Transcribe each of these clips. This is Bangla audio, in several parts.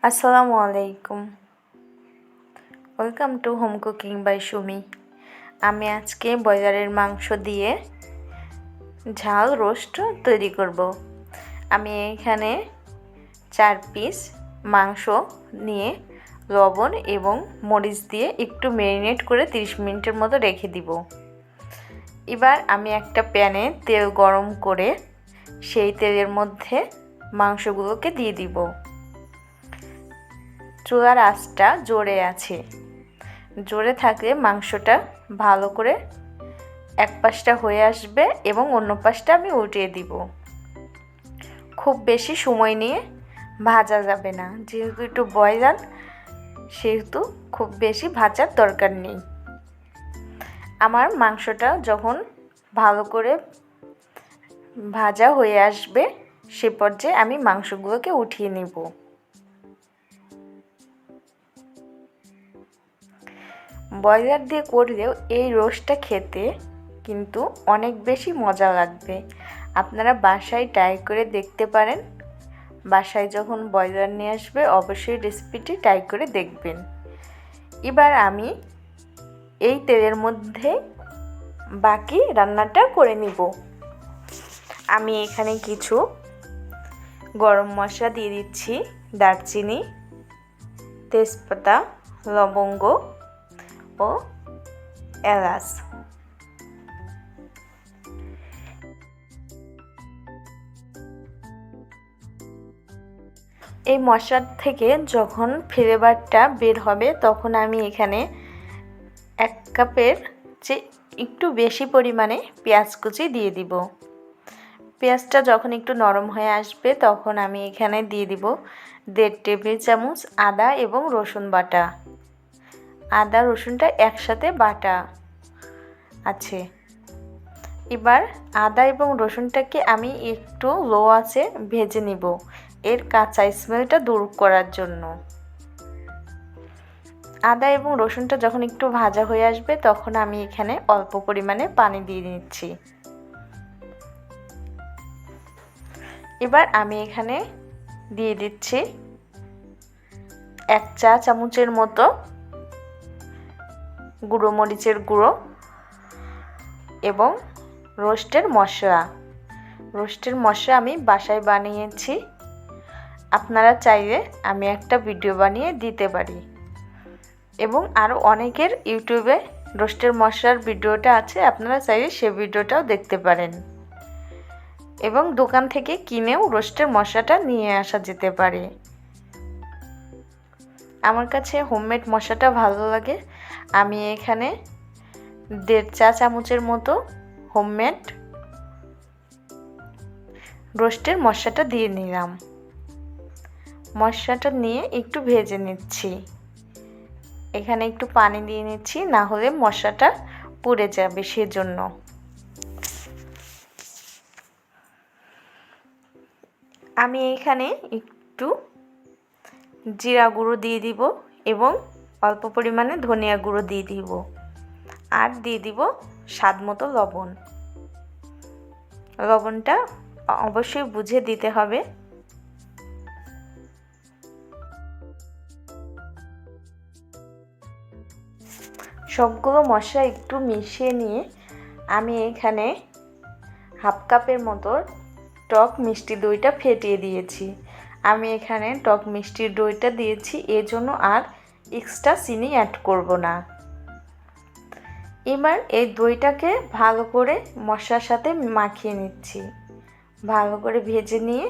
আসসালামু আলাইকুম। Welcome to home cooking by Sumi. আমি আজকে ব্রয়লারের মাংস দিয়ে ঝাল রোস্ট তৈরি করব। আমি এখানে 4 পিস মাংস নিয়ে লবণ এবং মরিচ দিয়ে একটু ম্যারিনেট করে 30 মিনিটের মতো রেখে দিব। এবার আমি একটা প্যানে তেল গরম করে সেই তেলের মধ্যে মাংসগুলোকে দিয়ে দিব। চুলার আঁচটা জোরে আছে, জোরে থাকলে মাংসটা ভালো করে এক পাশটা হয়ে আসবে এবং অন্য পাশটা আমি উল্টিয়ে দিব। খুব বেশি সময় নিয়ে ভাজা যাবে না, যেহেতু একটু ব্রয়লার সেহেতু খুব বেশি ভাজার দরকার নেই। আমার মাংসটা যখন ভালো করে ভাজা হয়ে আসবে সে পর্যায়ে আমি মাংসগুলোকে উঠিয়ে নেব। ব্রয়লার দিয়ে করলেও এই রোস্টটা খেতে কিন্তু অনেক বেশি মজা লাগবে। আপনারা বাসায় ট্রাই করে দেখতে পারেন। বাসায় যখন ব্রয়লার নিয়ে আসবে অবশ্যই রেসিপিটি ট্রাই করে দেখবেন। এবার আমি এই তেলের মধ্যে বাকি রান্নাটা করে নিব। আমি এখানে কিছু গরম মশলা দিয়ে দিচ্ছি, দারচিনি, তেজপাতা, লবঙ্গ ও এলাচ। এই মশলা থেকে যখন ফ্লেভারটা বের হবে তখন আমি এখানে 1 কাপের চেয়ে একটু বেশি পরিমাণে পেঁয়াজ কুচি দিয়ে দিব। পেঁয়াজটা যখন একটু নরম হয়ে আসবে তখন আমি এখানে দিয়ে দিব 1.5 টেবিল চামচ আদা এবং রসুন বাটা। আদা রসুনটা একসাথে বাটা আছে। এবার আদা এবং রসুনটাকে আমি একটু লো আঁচে ভেজে নিব, এর কাঁচা স্মেলটা দূর করার জন্য। আদা এবং রসুনটা যখন একটু ভাজা হয়ে আসবে তখন আমি এখানে অল্প পরিমাণে পানি দিয়ে নিচ্ছি। এবার আমি এখানে দিয়ে দিচ্ছি 1 চা চামচের মতো গুঁড়ো মরিচের গুঁড়ো এবং রোস্টের মশলা আমি বাসায় বানিয়েছি। আপনারা চাইলে আমি একটা ভিডিও বানিয়ে দিতে পারি এবং আরও অনেকের ইউটিউবে রোস্টের মশলার ভিডিওটা আছে, আপনারা চাইলে সে ভিডিওটাও দেখতে পারেন এবং দোকান থেকে কিনেও রোস্টের মশলাটা নিয়ে আসা যেতে পারে। আমার কাছে হোমমেড মশলাটা ভালো লাগে। আমি এখানে 1.5 চা চামচের মতো হোমমেড রোস্টের মশলাটা দিয়ে নিলাম। মশলাটা নিয়ে একটু ভেজে নিচ্ছি। এখানে একটু পানি দিয়ে নিচ্ছি, না হলে মশলাটা পুড়ে যাবে সেজন্য। আমি এখানে একটু জিরা গুঁড়ো দিয়ে দিব এবং অল্প পরিমাণে ধনিয়া গুঁড়ো দিয়ে দিব আর দিয়ে দিব স্বাদ মতো লবণ। লবণটা অবশ্যই বুঝে দিতে হবে। সবগুলো মশলা একটু মিশিয়ে নিয়ে আমি এখানে 1/2 কাপের মতো টক মিষ্টি দইটা ফেটিয়ে দিয়েছি। আমি এখানে টক মিষ্টির দইটা দিয়েছি, এজন্য আর এক্সট্রা চিনি অ্যাড করব না। এবার এই দইটাকে ভালো করে মশলার সাথে মাখিয়ে নিচ্ছি। ভালো করে ভেজে নিয়ে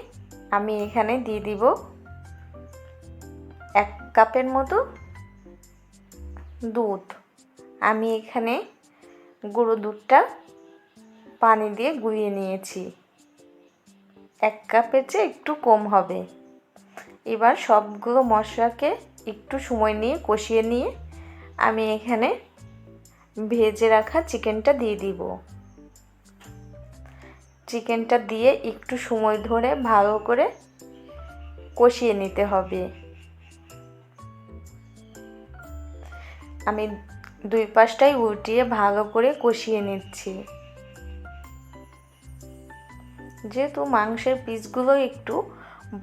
আমি এখানে দিয়ে দিব 1 কাপের মতো দুধ। আমি এখানে গুঁড়ো দুধটা পানি দিয়ে গুলিয়ে নিয়েছি, 1 কাপের চেয়ে একটু কম হবে। এবার সবগুলো মশলাকে একটু সময় নিয়ে কষিয়ে নিয়ে আমি এখানে ভেজে রাখা চিকেনটা দিয়ে দিব। চিকেনটা দিয়ে একটু সময় ধরে ভালো করে কষিয়ে নিতে হবে। আমি 2 পাশটাই উল্টিয়ে ভালো করে কষিয়ে নিচ্ছি। যেহেতু মাংসের পিসগুলো একটু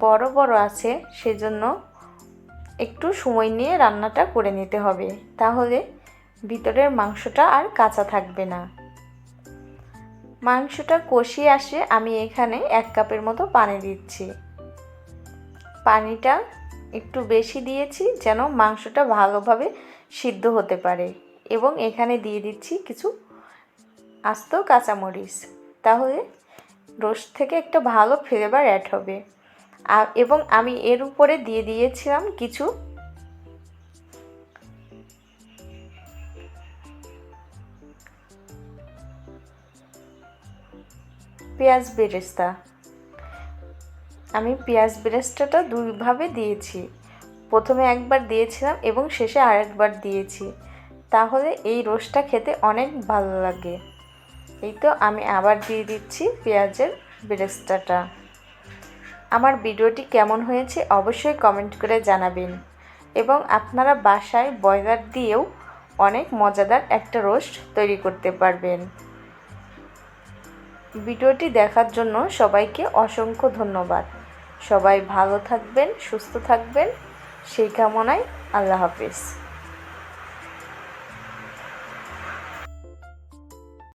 বড় বড় আছে সেজন্য একটু সময় নিয়ে রান্নাটা করে নিতে হবে, তাহলে ভিতরের মাংসটা আর কাঁচা থাকবে না। মাংসটা কষিয়ে আসে আমি এখানে 1 কাপের মতো পানি দিচ্ছি। পানিটা একটু বেশি দিয়েছি যেন মাংসটা ভালোভাবে সিদ্ধ হতে পারে, এবং এখানে দিয়ে দিচ্ছি কিছু আস্ত কাঁচামরিচ, তাহলে রোস্ট থেকে একটা ভালো ফ্লেভার অ্যাড হবে। এবং আমি এর উপরে দিয়ে দিয়েছিলাম কিছু পেঁয়াজ বেরেস্তা। আমি পেঁয়াজ বেরেস্তাটা দুইভাবে দিয়েছি, প্রথমে একবার দিয়েছিলাম এবং শেষে আরেকবার দিয়েছি, তাহলে এই রোস্টটা খেতে অনেক ভালো লাগে। এই তো আমি আবার দিয়ে দিচ্ছি পেঁয়াজের বেরেস্তাটা। আমার ভিডিওটি কেমন হয়েছে অবশ্যই কমেন্ট করে জানাবেন, এবং আপনারা বাসায় ব্রয়লার দিয়েও অনেক মজাদার একটা রোস্ট তৈরি করতে পারবেন। ভিডিওটি দেখার জন্য সবাইকে অসংখ্য ধন্যবাদ। সবাই ভালো থাকবেন, সুস্থ থাকবেন, সেই কামনায় আল্লাহ হাফেজ।